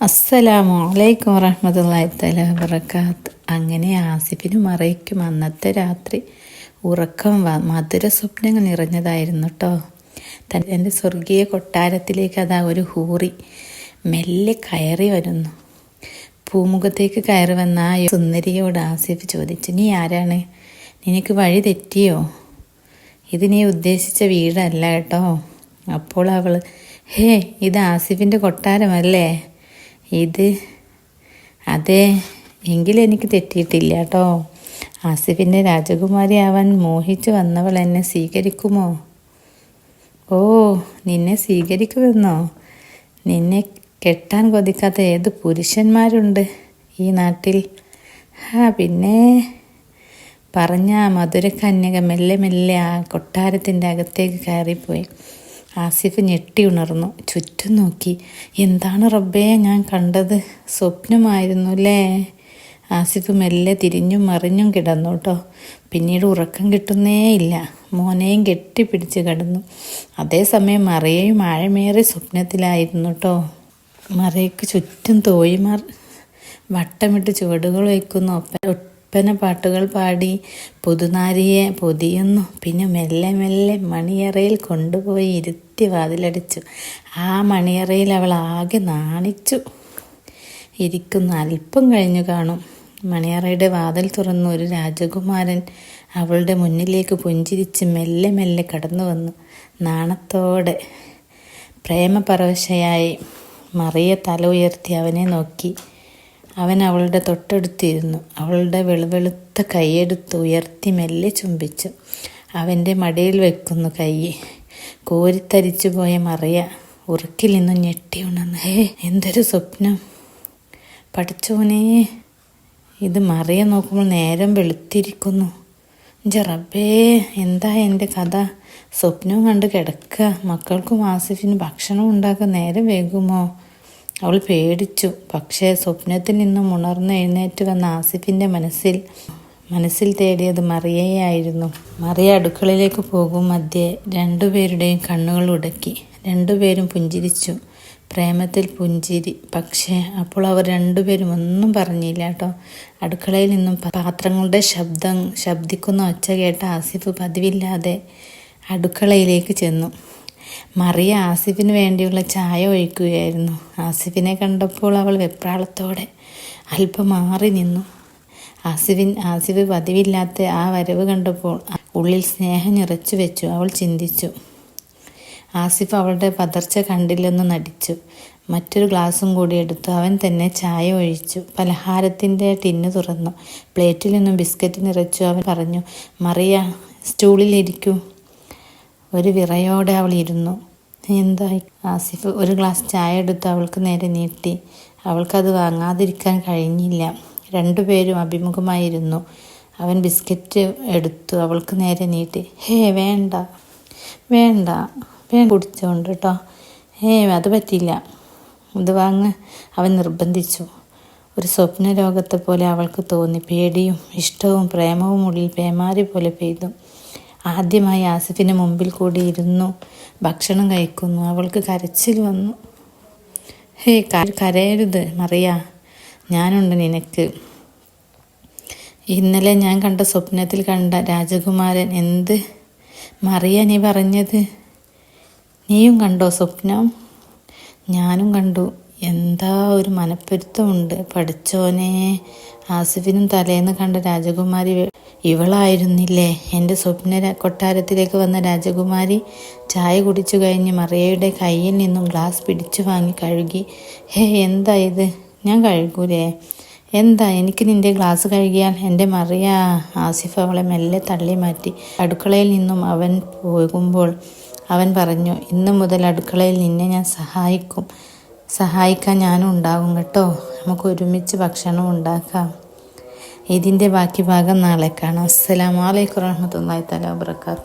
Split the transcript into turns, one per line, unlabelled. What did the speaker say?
അസ്സലാമു അലൈക്കും വറഹ്മത്തുള്ളാഹി തആല വബറകാത്ത്. അങ്ങനെ ആസിഫിനും മറയ്ക്കും അന്നത്തെ രാത്രി ഉറക്കം മധുര സ്വപ്നങ്ങൾ നിറഞ്ഞതായിരുന്നു കേട്ടോ. തൻ്റെ സ്വർഗീയ കൊട്ടാരത്തിലേക്ക് അതാ ഒരു ഹൂറി മെല്ലെ കയറി വരുന്നു. പൂമുഖത്തേക്ക് കയറി വന്ന ആ സുന്ദരിയോട് ആസിഫ് ചോദിച്ചു, നീ ആരാണ്? നിനക്ക് വഴി തെറ്റിയോ? ഇത് നീ ഉദ്ദേശിച്ച വീടല്ല കേട്ടോ. അപ്പോൾ അവൾ, ഹേ, ഇത് ആസിഫിൻ്റെ കൊട്ടാരമല്ലേ? ഇത് അതെ, എങ്കിലെനിക്ക് തെറ്റിയിട്ടില്ല കേട്ടോ. ആസിഫിൻ്റെ രാജകുമാരി ആവാൻ മോഹിച്ചു വന്നവൾ എന്നെ സ്വീകരിക്കുമോ? ഓ, നിന്നെ സ്വീകരിക്കുമെന്നോ? നിന്നെ കെട്ടാൻ കൊതിക്കാത്ത ഏത് പുരുഷന്മാരുണ്ട് ഈ നാട്ടിൽ? പിന്നെ പറഞ്ഞ മധുരക്കന്യക മെല്ലെ മെല്ലെ ആ കൊട്ടാരത്തിൻ്റെ അകത്തേക്ക് കയറിപ്പോയി. ആസിഫ് ഞെട്ടി ഉണർന്നു, ചുറ്റും നോക്കി. എന്താണ് റബ്ബേ ഞാൻ കണ്ടത്? സ്വപ്നമായിരുന്നു അല്ലേ? ആസിഫ് മെല്ലെ തിരിഞ്ഞും മറിഞ്ഞും കിടന്നു കേട്ടോ. പിന്നീട് ഉറക്കം കിട്ടുന്നേ ഇല്ല. മോനെയും കെട്ടിപ്പിടിച്ച് കിടന്നു. അതേസമയം മറിയയും ആഴമേറെ സ്വപ്നത്തിലായിരുന്നു കേട്ടോ. മറിയയ്ക്ക് ചുറ്റും തോഴിമാർ വട്ടമിട്ട് ചുവടുകൾ വയ്ക്കുന്നു, ഒപ്പന പാട്ടുകൾ പാടി പുതുനാരിയെ പൊതിയുന്നു. പിന്നെ മെല്ലെ മെല്ലെ മണിയറയിൽ കൊണ്ടുപോയി ഇരുത്തി വാതിലടിച്ചു. ആ മണിയറയിൽ അവൾ ആകെ നാണിച്ചു ഇരിക്കുന്നു. അല്പം കഴിഞ്ഞു കാണും. മണിയറയുടെ വാതിൽ തുറന്നു ഒരു രാജകുമാരൻ അവളുടെ മുന്നിലേക്ക് പുഞ്ചിരിച്ച് മെല്ലെ മെല്ലെ കടന്നു വന്നു. നാണത്തോടെ പ്രേമപരവശയായി മറിയ തല ഉയർത്തി അവനെ നോക്കി. അവൻ അവളുടെ തൊട്ടടുത്തിരുന്നു. അവളുടെ വെളുവെളുത്ത കൈയെടുത്ത് ഉയർത്തി മെല്ലെ ചുംബിച്ചു. അവൻ്റെ മടിയിൽ വെക്കുന്നു കൈ. കോരിത്തരിച്ചു പോയ മറിയ ഉറക്കിൽ നിന്നും ഞെട്ടി ഉണർന്നു. എന്തൊരു സ്വപ്നം! പഠിച്ചോനെ, ഇത് മറിയ നോക്കുമ്പോൾ നേരം വെളുത്തിരിക്കുന്നു. റബ്ബേ, എന്താ എൻ്റെ കഥ? സ്വപ്നവും കണ്ട് കിടക്കുക. മക്കൾക്കും ആസിഫിന് ഭക്ഷണം ഉണ്ടാക്കാൻ നേരം വൈകുമോ? അവൾ പേടിച്ചു. പക്ഷേ സ്വപ്നത്തിൽ നിന്നും ഉണർന്ന് എഴുന്നേറ്റ് വന്ന ആസിഫിൻ്റെ മനസ്സിൽ തേടിയത് മറിയയായിരുന്നു. മറിയ അടുക്കളയിലേക്ക് പോകും മധ്യേ രണ്ടുപേരുടെയും കണ്ണുകൾ ഉടക്കി. രണ്ടുപേരും പുഞ്ചിരിച്ചു. പ്രേമത്തിൽ പുഞ്ചിരി. പക്ഷേ അപ്പോൾ അവർ രണ്ടുപേരും ഒന്നും പറഞ്ഞില്ല കേട്ടോ. അടുക്കളയിൽ നിന്നും പാത്രങ്ങളുടെ ശബ്ദിക്കുന്ന ഒച്ച കേട്ട ആസിഫ് പതിവില്ലാതെ അടുക്കളയിലേക്ക് ചെന്നു. മറിയ ആസിഫിന് വേണ്ടിയുള്ള ചായ ഒഴിക്കുകയായിരുന്നു. ആസിഫിനെ കണ്ടപ്പോൾ അവൾ വെപ്രാളത്തോടെ അല്പം മാറി നിന്നു. ആസിഫ് പതിവില്ലാത്ത ആ വരവ് കണ്ടപ്പോൾ ഉള്ളിൽ സ്നേഹം നിറച്ചു വെച്ചു. അവൾ ചിന്തിച്ചു. ആസിഫ് അവളുടെ പതർച്ച കണ്ടില്ലെന്ന് നടിച്ചു. മറ്റൊരു ഗ്ലാസും കൂടി എടുത്തു. അവൻ തന്നെ ചായ ഒഴിച്ചു. പലഹാരത്തിൻ്റെ ടിന്ന് തുറന്നു. പ്ലേറ്റിൽ നിന്നും ബിസ്ക്കറ്റ് നിറച്ചു. അവൻ പറഞ്ഞു, മറിയ, സ്റ്റൂളിലിരിക്കൂ. ഒരു വിറയോടെ അവൾ ഇരുന്നു. എന്തായി? ആസിഫ് ഒരു ഗ്ലാസ് ചായ എടുത്ത് അവൾക്ക് നേരെ നീട്ടി. അവൾക്കത് വാങ്ങാതിരിക്കാൻ കഴിഞ്ഞില്ല. രണ്ടുപേരും അഭിമുഖമായിരുന്നു. അവൻ ബിസ്ക്കറ്റ് എടുത്തു അവൾക്ക് നേരെ നീട്ടി. വേണ്ട വേണ്ട, കുടിച്ചോണ്ട് കേട്ടോ. അത് പറ്റില്ല, ഇത് വാങ്ങ്, അവൻ നിർബന്ധിച്ചു. ഒരു സ്വപ്ന രോഗത്തെ പോലെ അവൾക്ക് തോന്നി. പേടിയും ഇഷ്ടവും പ്രേമവും ഉള്ളിൽ പേമാരി പോലെ പെയ്തു. ആദ്യമായി ആസിഫിന് മുമ്പിൽ കൂടി ഇരുന്നു ഭക്ഷണം കഴിക്കുന്നു. അവൾക്ക് കരച്ചിൽ വന്നു. കരയരുത് മറിയ, ഞാനുണ്ട് നിനക്ക്. ഇന്നലെ ഞാൻ കണ്ട സ്വപ്നത്തിൽ കണ്ട രാജകുമാരൻ. എന്ത് മറിയ നീ പറഞ്ഞത്? നീയും കണ്ടോ സ്വപ്നം? ഞാനും കണ്ടു. എന്താ ഒരു മനപ്പൊരുത്തമുണ്ട്. പഠിച്ചോനെ, ആസിഫിനും തലേന്ന് കണ്ട രാജകുമാരി ഇവളായിരുന്നില്ലേ? എൻ്റെ സ്വപ്ന കൊട്ടാരത്തിലേക്ക് വന്ന രാജകുമാരി. ചായ കുടിച്ചു കഴിഞ്ഞ് മറിയയുടെ കയ്യിൽ നിന്നും ഗ്ലാസ് പിടിച്ചു വാങ്ങി കഴുകി. എന്താ ഇത്? ഞാൻ കഴുകൂലേ? എന്താ, എനിക്ക് നിൻ്റെ ഗ്ലാസ് കഴുകിയാൽ? എൻ്റെ മറിയ. ആസിഫ് അവളെ മെല്ലെ തള്ളി മാറ്റി. അടുക്കളയിൽ നിന്നും അവൻ പോകുമ്പോൾ അവൻ പറഞ്ഞു, ഇന്നു മുതൽ അടുക്കളയിൽ നിന്നെ ഞാൻ സഹായിക്കാൻ ഞാനും ഉണ്ടാകും കേട്ടോ. നമുക്ക് ഒരുമിച്ച് ഭക്ഷണം ഉണ്ടാക്കാം. ഇതിൻ്റെ ബാക്കി ഭാഗം നാളെ കാണാം. അസ്സലാമു അലൈക്കും വറഹ്മത്തുള്ളാഹി തആല വബറകാതുഹു.